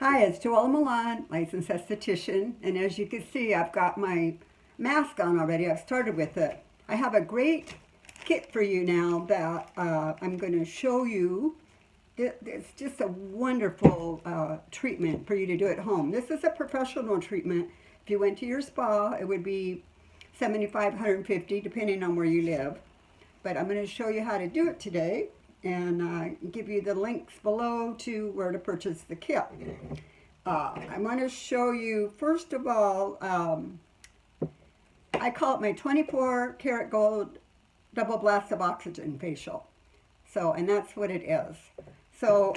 Hi, it's JoElla Milan, licensed esthetician, and as you can see, I've got my mask on already. I've started with it. I have a great kit for you now that I'm going to show you. It's just a wonderful treatment for you to do at home. This is a professional treatment. If you went to your spa, it would be $75, $150, depending on where you live. But I'm going to show you how to do it today and give you the links below to where to purchase the kit. I'm going to show you, first of all, I call it my 24 karat gold double blast of oxygen facial. So, and that's what it is. So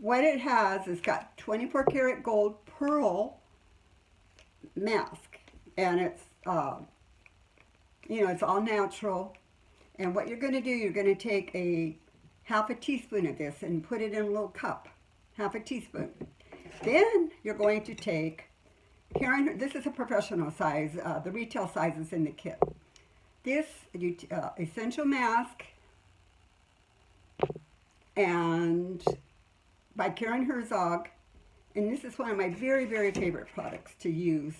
what it has is got 24 karat gold pearl mask, and it's, it's all natural. And what you're going to do, you're going to take a half a teaspoon of this and put it in a little cup, half a teaspoon. Then you're going to take, this is a professional size, the retail size is in the kit. This essential mask, and by Karen Herzog, and this is one of my very, very favorite products to use.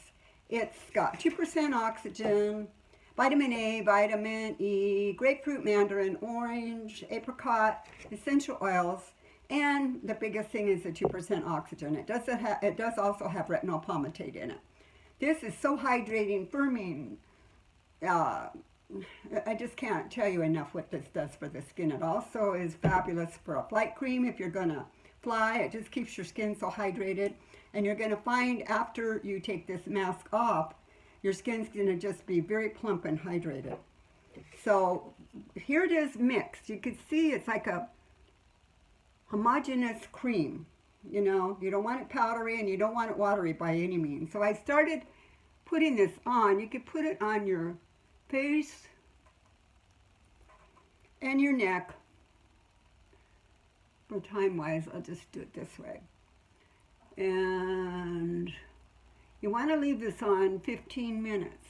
It's got 2% oxygen, vitamin A, vitamin E, grapefruit, mandarin, orange, apricot, essential oils, and the biggest thing is the 2% oxygen. It does also have retinol palmitate in it. This is so hydrating, firming. I just can't tell you enough what this does for the skin. It also is fabulous for a flight cream if you're gonna fly. It just keeps your skin so hydrated. And you're gonna find after you take this mask off, your skin's gonna just be very plump and hydrated. So here it is mixed. You can see it's like a homogeneous cream. You know, you don't want it powdery and you don't want it watery by any means. So I started putting this on. You could put it on your face and your neck. For time-wise, I'll just do it this way. And you want to leave this on 15 minutes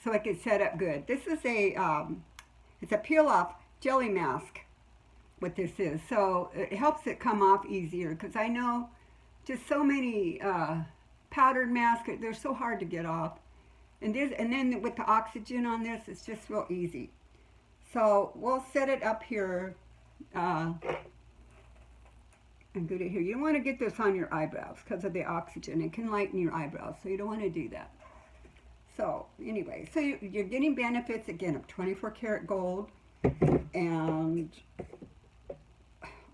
so it can set up good. This is it's a peel-off jelly mask, what this is. So it helps it come off easier, because I know just so many powdered masks, they're so hard to get off. And then with the oxygen on this, it's just real easy. So we'll set it up here. I'm good at here. You don't want to get this on your eyebrows because of the oxygen. It can lighten your eyebrows, so you don't want to do that. So anyway, so you're getting benefits again of 24 karat gold and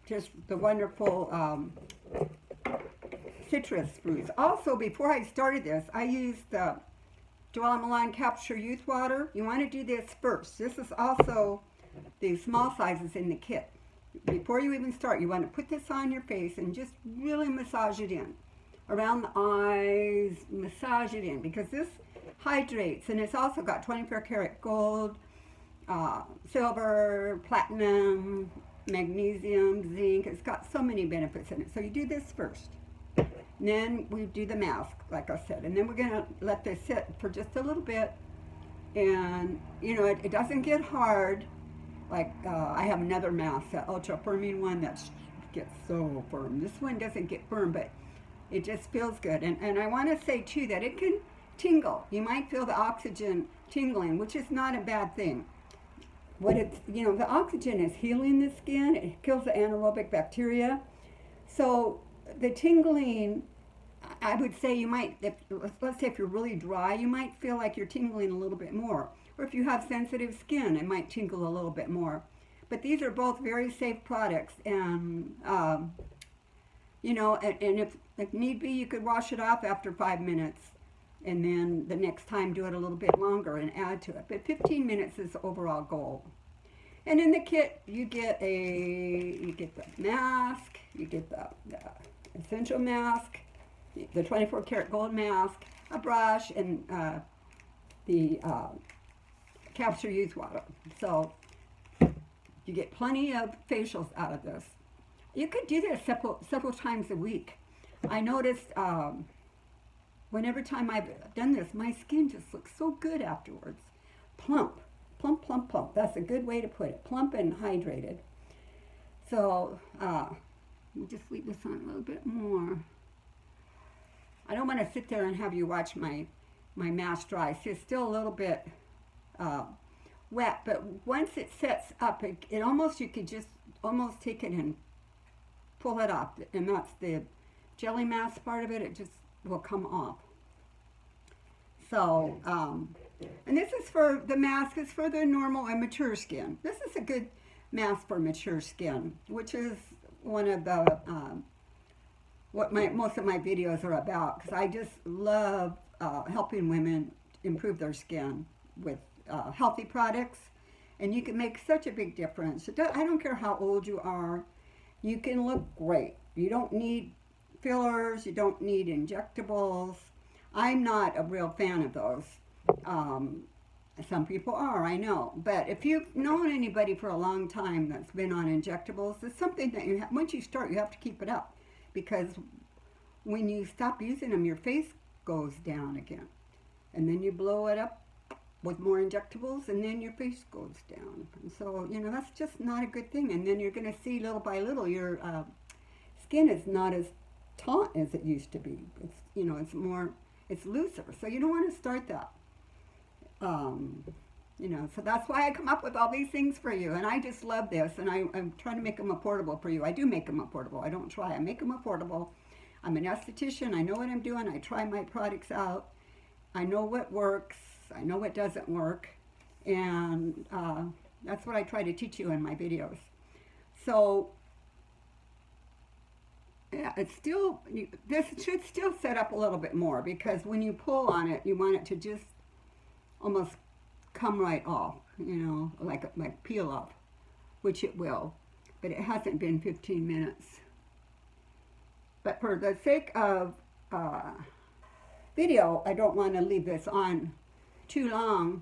just the wonderful citrus fruits. Also, before I started this, I used the JoElla Milan Capture Youth Water. You want to do this first. This is also the small sizes in the kit. Before you even start, you want to put this on your face and just really massage it in. Around the eyes, massage it in, because this hydrates, and it's also got 24 karat gold, silver, platinum, magnesium, zinc. It's got so many benefits in it. So you do this first. And then we do the mask, like I said. And then we're going to let this sit for just a little bit. And, you know, it doesn't get hard. Like, I have another mask, that ultra firming one that gets so firm. This one doesn't get firm, but it just feels good. And I want to say, too, that it can tingle. You might feel the oxygen tingling, which is not a bad thing. The oxygen is healing the skin. It kills the anaerobic bacteria. So the tingling, I would say you might, let's say if you're really dry, you might feel like you're tingling a little bit more. Or if you have sensitive skin, it might tingle a little bit more. But these are both very safe products. And, and if need be, you could wash it off after 5 minutes. And then the next time do it a little bit longer and add to it. But 15 minutes is the overall goal. And in the kit, you get the mask, you get the essential mask, the 24 karat gold mask, a brush, and the Capture Youth Water. So you get plenty of facials out of this. You could do this several times a week. I noticed whenever time I've done this, my skin just looks so good afterwards. Plump, plump, plump, plump. That's a good way to put it. Plump and hydrated. So We'll just leave this on a little bit more. I don't want to sit there and have you watch my mask dry. See, it's still a little bit wet, but once it sets up, it almost, you could just almost take it and pull it off, and that's the jelly mask part of it. It just will come off. So, and this is for, the mask is for the normal and mature skin. This is a good mask for mature skin, which is one of the, what most of my videos are about, because I just love helping women improve their skin with healthy products, and you can make such a big difference. I don't care how old you are, you can look great. You don't need fillers, you don't need injectables. I'm not a real fan of those. Some people are, I know. But if you've known anybody for a long time that's been on injectables, it's something that once you start, you have to keep it up. Because when you stop using them, your face goes down again. And then you blow it up with more injectables, and then your face goes down. And so, you know, that's just not a good thing. And then you're going to see little by little your skin is not as taut as it used to be. It's, you know, it's more, it's looser. So you don't want to start that. You know, so that's why I come up with all these things for you. And I just love this, and I'm trying to make them affordable for you. I do make them affordable. I don't try. I make them affordable. I'm an esthetician. I know what I'm doing. I try my products out. I know what works. I know what doesn't work. And that's what I try to teach you in my videos. So, yeah, it's still, this should still set up a little bit more, because when you pull on it, you want it to just almost come right off, you know, like peel off, which it will, but it hasn't been 15 minutes. But for the sake of video, I don't want to leave this on too long,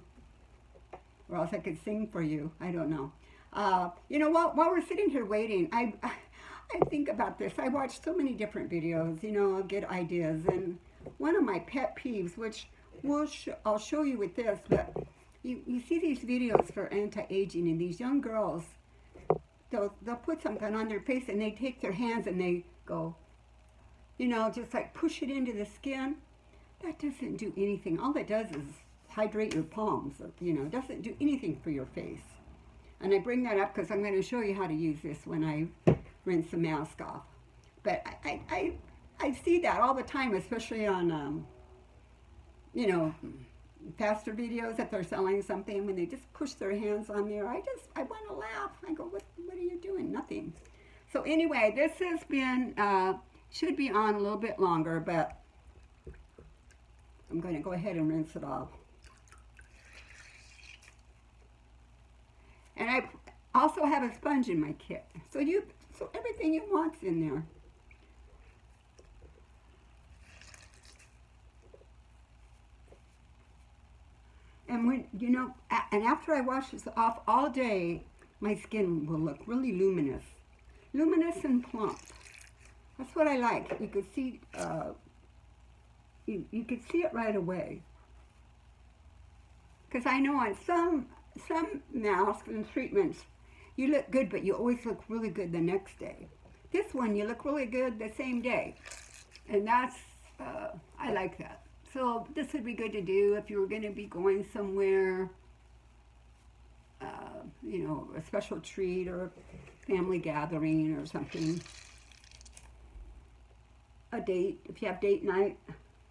or else I could sing for you. I don't know. You know, while we're sitting here waiting, I think about this. I watch so many different videos, you know, I'll get ideas, and one of my pet peeves, which I'll show you with this, but you see these videos for anti-aging, and these young girls, they'll put something on their face, and they take their hands and they go, you know, just like push it into the skin. That doesn't do anything. All it does is hydrate your palms, you know, it doesn't do anything for your face. And I bring that up because I'm going to show you how to use this when I rinse the mask off. But I see that all the time, especially on, you know, faster videos that they're selling something, when they just push their hands on there. I want to laugh. I go, what are you doing? Nothing. So anyway, this has been, should be on a little bit longer, but I'm going to go ahead and rinse it off. And I also have a sponge in my kit. So everything you want's in there. And when, you know, and after I wash this off all day, my skin will look really luminous. Luminous and plump. That's what I like. You could see, you could see it right away. Because I know on some masks and treatments, you look good, but you always look really good the next day. This one, you look really good the same day. And that's, I like that. So this would be good to do if you were going to be going somewhere, you know, a special treat or family gathering or something. A date, if you have date night,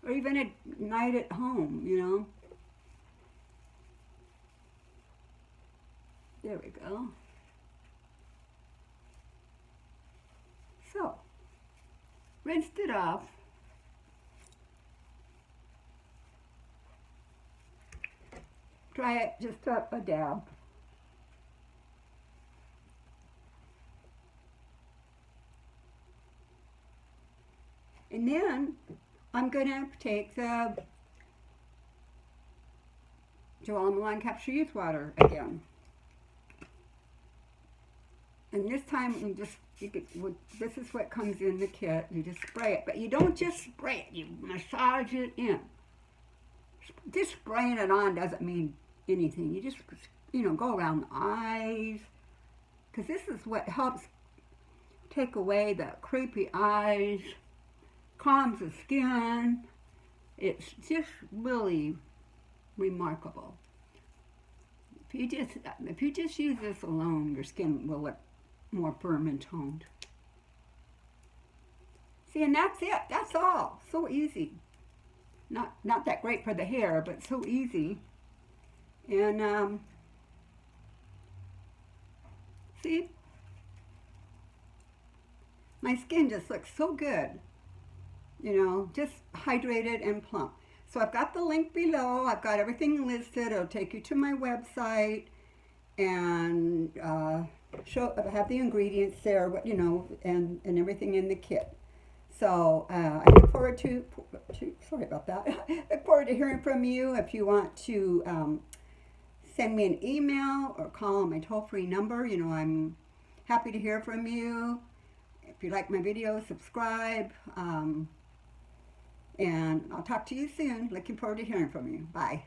or even a night at home, you know. There we go. So, rinsed it off. Try it just a dab. And then I'm going to take the JoElla Milan Capture Youth Water again. And this time, this is what comes in the kit. You just spray it. But you don't just spray it. You massage it in. Just spraying it on doesn't mean anything. You just, you know, go around the eyes. Because this is what helps take away the creepy eyes, calms the skin. It's just really remarkable. If you just use this alone, your skin will look more firm and toned. See, and that's it. That's all. So easy. Not that great for the hair, but so easy. And see, my skin just looks so good. You know, just hydrated and plump. So I've got the link below. I've got everything listed. It'll take you to my website and have the ingredients there, you know, and everything in the kit. So I look forward to sorry about that. Look forward to hearing from you. If you want to send me an email or call on my toll-free number, you know, I'm happy to hear from you. If you like my videos, subscribe. And I'll talk to you soon. Looking forward to hearing from you. Bye.